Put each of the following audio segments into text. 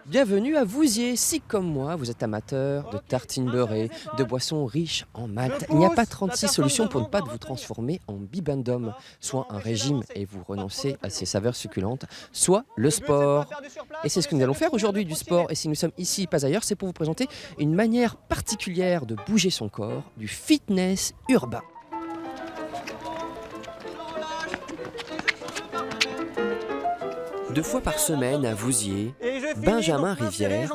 Bienvenue à Vouziers. Si comme moi, vous êtes amateur de tartines beurrées, de boissons riches en malt, il n'y a pas 36 solutions pour ne pas vous transformer en bibendum. Soit un régime et vous renoncez à ces saveurs succulentes, soit le sport. Et c'est ce que nous allons faire aujourd'hui, du sport. Et si nous sommes ici, pas ailleurs, c'est pour vous présenter une manière particulière de bouger son corps, du fitness urbain. Deux fois par semaine à Vouziers, Benjamin Rivière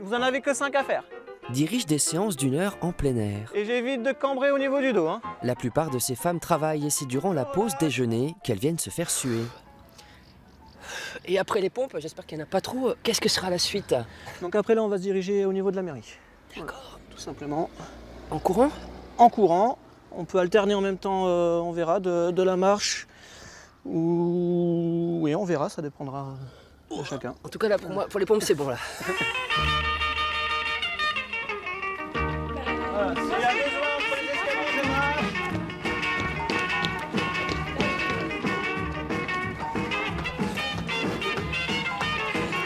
Vous en avez que 5 à faire. dirige des séances d'1 heure en plein air. Et j'évite de cambrer au niveau du dos. La plupart de ces femmes travaillent et c'est durant la pause déjeuner qu'elles viennent se faire suer. Et après les pompes, j'espère qu'il n'y en a pas trop. Qu'est-ce que sera la suite? Donc après là, on va se diriger au niveau de la mairie. D'accord. Voilà, tout simplement. En courant? En courant. On peut alterner en même temps, on verra, de la marche. Ou oui, on verra, ça dépendra de chacun. En tout cas, là, pour moi, pour les pompes, c'est bon, là. Voilà, s'il y a besoin, entre les escaliers, je marche.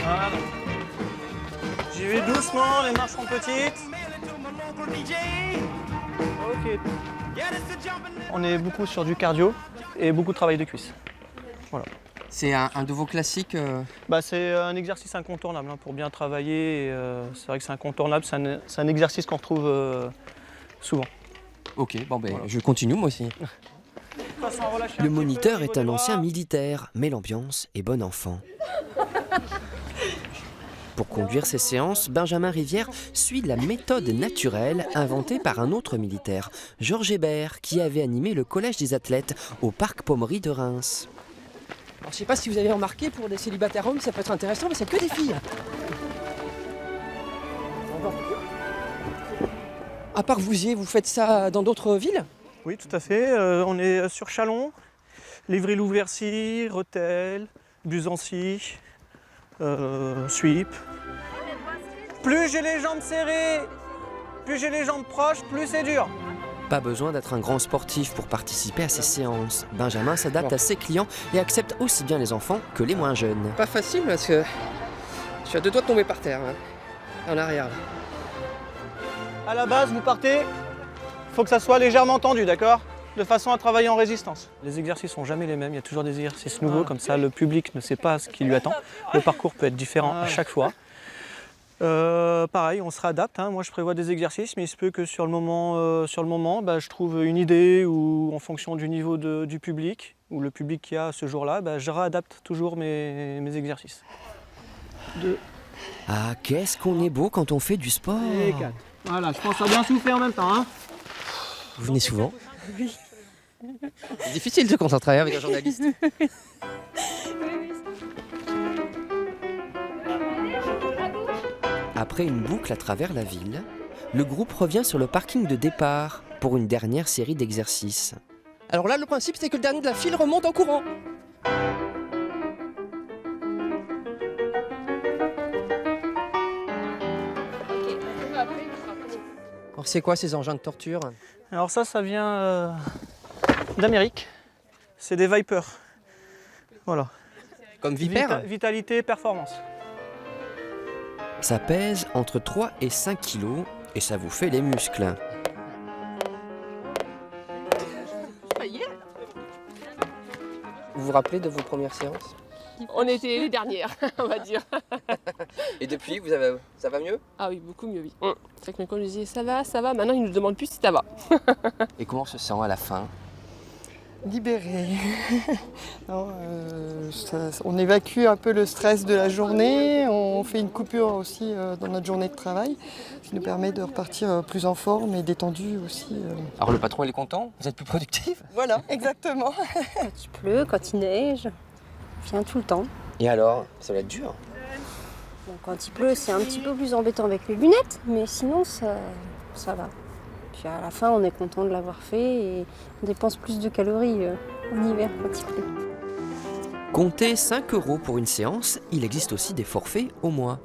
Voilà. J'y vais doucement, les marches sont petites. Ok. On est beaucoup sur du cardio et beaucoup de travail de cuisses. Voilà. C'est un de vos classiques C'est un exercice incontournable pour bien travailler. C'est vrai que c'est incontournable, c'est un exercice qu'on retrouve souvent. Ok, bon ben, Voilà. je continue moi aussi. Le moniteur est un ancien militaire, mais l'ambiance est bon enfant. Pour conduire ces séances, Benjamin Rivière suit la méthode naturelle inventée par un autre militaire, Georges Hébert, qui avait animé le collège des athlètes au parc Pommery de Reims. Alors, je ne sais pas si vous avez remarqué, pour des célibataires hommes, ça peut être intéressant, mais c'est que des filles. À part Vouziers, vous faites ça dans d'autres villes? Oui, tout à fait. On est sur Châlons, Livry-Louversy, Rethel, Buzancy, Suippes. Plus j'ai les jambes serrées, plus j'ai les jambes proches, plus c'est dur. Pas besoin d'être un grand sportif pour participer à ces séances. Benjamin s'adapte à ses clients et accepte aussi bien les enfants que les moins jeunes. Pas facile parce que je suis à 2 doigts de tomber par terre, en arrière. Là. À la base, vous partez, il faut que ça soit légèrement tendu, d'accord? De façon à travailler en résistance. Les exercices sont jamais les mêmes, il y a toujours des exercices nouveaux, comme ça le public ne sait pas ce qui lui attend. Le parcours peut être différent à chaque fois. Pareil, on se réadapte. Moi, je prévois des exercices, mais il se peut que sur le moment, je trouve une idée ou en fonction du niveau du public ou le public qu'il y a ce jour-là, je réadapte toujours mes exercices. 2 Ah, qu'est-ce qu'on est beau quand on fait du sport. et 4. Voilà, je pense à bien souffler en même temps. Vous venez souvent? Oui. C'est difficile de se concentrer avec un journaliste. Après une boucle à travers la ville, le groupe revient sur le parking de départ pour une dernière série d'exercices. Alors là, le principe, c'est que le dernier de la file remonte en courant. Alors c'est quoi ces engins de torture? Alors ça vient d'Amérique. C'est des Vipers. Voilà. Comme Vipère? Vitalité, performance. Ça pèse entre 3 et 5 kilos et ça vous fait les muscles. Vous vous rappelez de vos premières séances? On était les dernières, on va dire. Et depuis, ça va mieux? Ah oui, beaucoup mieux, oui. C'est vrai que mes collègues disaient ça va. Maintenant, ils nous demandent plus si ça va. Et comment on se sent à la fin? Libéré. Non, on évacue un peu le stress de la journée, on fait une coupure aussi dans notre journée de travail, ce qui nous permet de repartir plus en forme et détendu aussi. Alors le patron il est content? Vous êtes plus productif? Voilà, exactement. Quand il pleut, quand il neige, il vient tout le temps. Et alors, ça va être dur? Bon, quand il pleut, c'est un petit peu plus embêtant avec les lunettes, mais sinon, ça va. Puis à la fin, on est content de l'avoir fait et on dépense plus de calories en hiver quand il pleut. Comptez 5 € pour une séance, il existe aussi des forfaits au mois.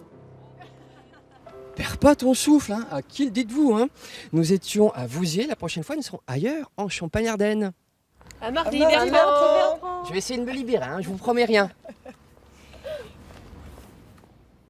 Perds pas ton souffle, à qui le dites-vous? Nous étions à Vouziers, la prochaine fois nous serons ailleurs, en Champagne-Ardenne. À mardi, Bertrand. Je vais essayer de me libérer, je vous promets rien.